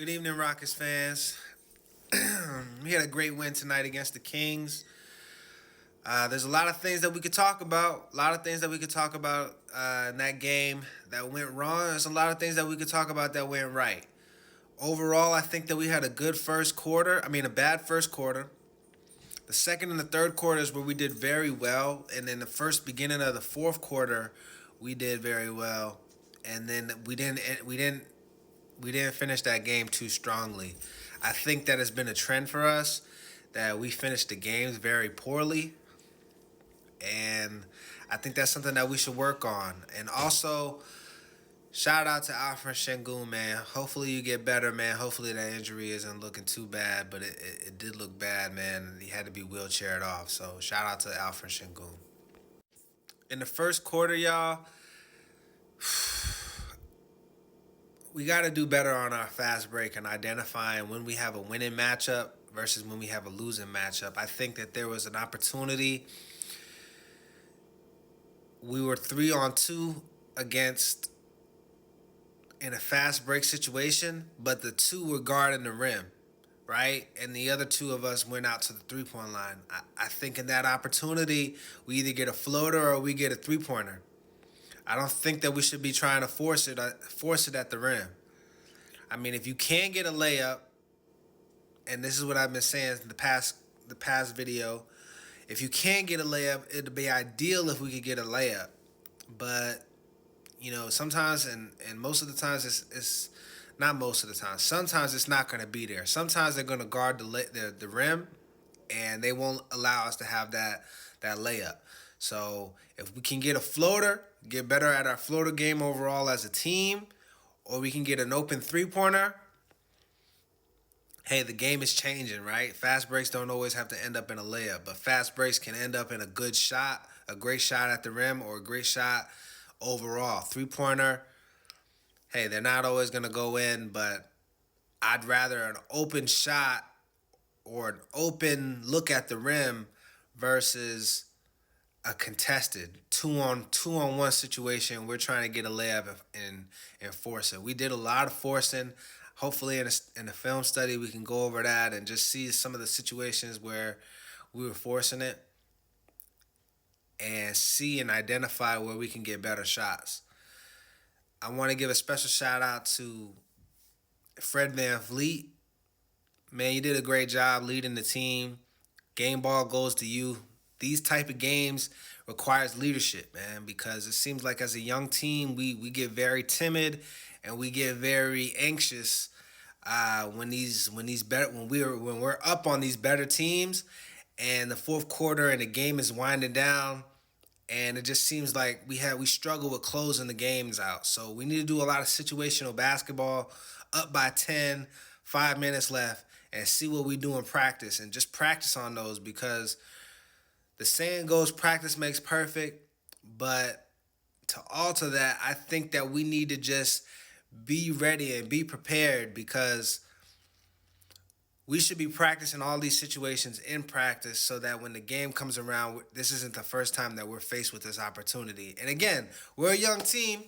Good evening, Rockets fans. We had a great win tonight against the Kings. There's a lot of things that we could talk about. A lot of things that we could talk about in that game that went wrong. There's a lot of things that we could talk about that went right. Overall, I think that we had a good first quarter. A bad first quarter. The second and the third quarters where we did very well, and then the first beginning of the fourth quarter, we did very well, and then we didn't finish that game too strongly. I think that has been a trend for us that we finished the games very poorly, and I think that's something that we should work on. And also, shout out to Alfred Sengun, man. Hopefully you get better, man. Hopefully that injury isn't looking too bad, but it did look bad, man. He had to be wheelchaired off. So shout out to Alfred Sengun. In the first quarter, y'all, we got to do better on our fast break and identifying when we have a winning matchup versus when we have a losing matchup. I think that there was an opportunity. We were 3-on-2 against in a fast break situation, but the two were guarding the rim, right? And the other two of us went out to the three-point line. I think in that opportunity, we either get a floater or we get a three-pointer. I don't think that we should be trying to force it at the rim. If you can't get a layup, and this is what I've been saying in the past video, if you can't get a layup, it'd be ideal if we could get a layup. But sometimes and most of the times it's not most of the time. Sometimes it's not going to be there. Sometimes they're going to guard the rim, and they won't allow us to have that layup. So if we can get a floater, get better at our floater game overall as a team, or we can get an open three-pointer, hey, the game is changing, right? Fast breaks don't always have to end up in a layup, but fast breaks can end up in a good shot, a great shot at the rim, or a great shot overall. Three-pointer, hey, they're not always going to go in, but I'd rather an open shot or an open look at the rim versus a contested two-on-one situation. We're trying to get a layup and force it. We did a lot of forcing. Hopefully in a film study we can go over that and just see some of the situations where we were forcing it and see and identify where we can get better shots. I want to give a special shout out to Fred VanVleet. Man, you did a great job leading the team. Game ball goes to you. These type of games requires leadership, man, because it seems like as a young team, we get very timid and we get very anxious when we're up on these better teams, and the fourth quarter and the game is winding down, and it just seems like we struggle with closing the games out. So we need to do a lot of situational basketball, up by 10, 5 minutes left, and see what we do in practice, and just practice on those, because the saying goes, practice makes perfect. But to alter that, I think that we need to just be ready and be prepared, because we should be practicing all these situations in practice so that when the game comes around, this isn't the first time that we're faced with this opportunity. And again, we're a young team.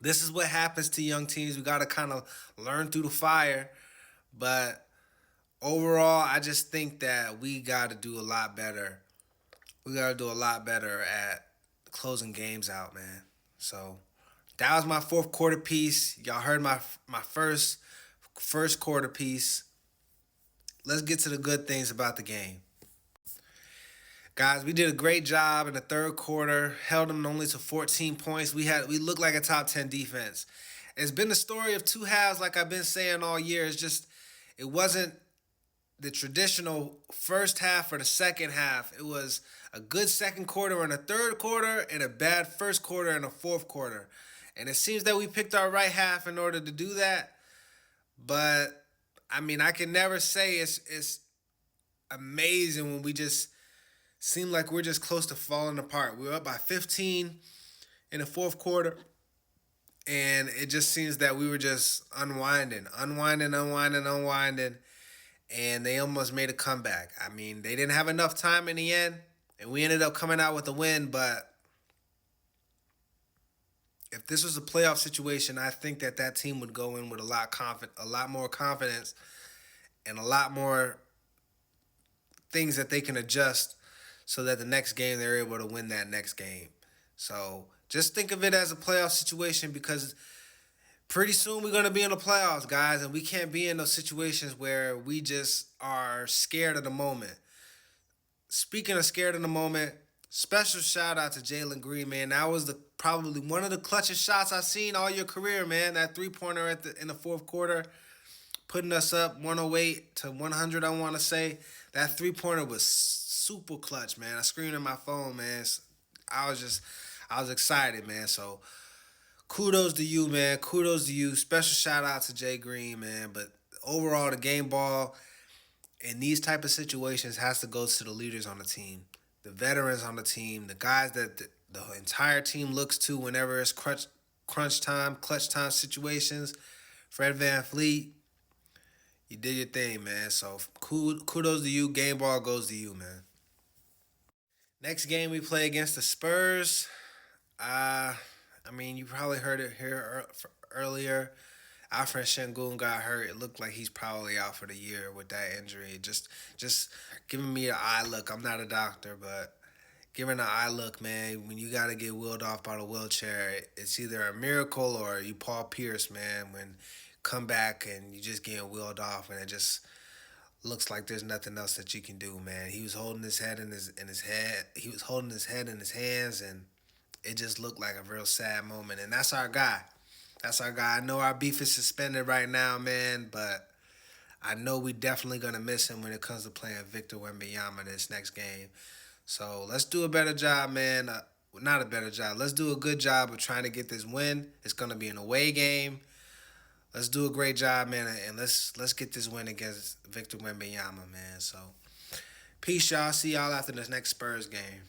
This is what happens to young teams. We got to kind of learn through the fire. But overall, I just think that we got to do a lot better. We got to do a lot better at closing games out, man. So that was my fourth quarter piece. Y'all heard my first quarter piece. Let's get to the good things about the game. Guys, we did a great job in the third quarter. Held them only to 14 points. We looked like a top 10 defense. It's been the story of two halves, like I've been saying all year. It wasn't the traditional first half or the second half. It was a good second quarter and a third quarter and a bad first quarter and a fourth quarter. And it seems that we picked our right half in order to do that. But I can never say it's amazing when we just seem like we're just close to falling apart. We were up by 15 in the fourth quarter, and it just seems that we were just unwinding, and they almost made a comeback. They didn't have enough time in the end, and we ended up coming out with a win, but If this was a playoff situation, I think that that team would go in with a lot more confidence, and a lot more things that they can adjust, so that the next game they're able to win that next game. So just think of it as a playoff situation, because pretty soon we're gonna be in the playoffs, guys, and we can't be in those situations where we just are scared of the moment. Speaking of scared in the moment, special shout out to Jalen Green, man. That was the probably one of the clutchest shots I've seen all your career, man. That 3 pointer in the fourth quarter, putting us up 108 to 100. I want to say that 3 pointer was super clutch, man. I screamed at my phone, man. I was just I was excited, man. So kudos to you, man. Kudos to you. Special shout out to Jay Green, man. But overall, the game ball in these type of situations has to go to the leaders on the team, the veterans on the team, the guys that the entire team looks to whenever it's crunch time, clutch time situations. Fred Van Fleet, you did your thing, man. So kudos to you. Game ball goes to you, man. Next game we play against the Spurs. Uh, I mean, you probably heard it here earlier. Alfred Sengun got hurt. It looked like he's probably out for the year with that injury. Just giving me an eye look. I'm not a doctor, but giving an eye look, man. When you got to get wheeled off by the wheelchair, it's either a miracle or you Paul Pierce, man. When come back and you just getting wheeled off, and it just looks like there's nothing else that you can do, man. He was holding his head in his head. He was holding his head in his hands, and it just looked like a real sad moment. And that's our guy. That's our guy. I know our beef is suspended right now, man, but I know we definitely gonna miss him when it comes to playing Victor Wembanyama this next game. So let's do a better job, man. Not a better job. Let's do a good job of trying to get this win. It's gonna be an away game. Let's do a great job, man, and let's get this win against Victor Wembanyama, man. So peace, y'all. See y'all after this next Spurs game.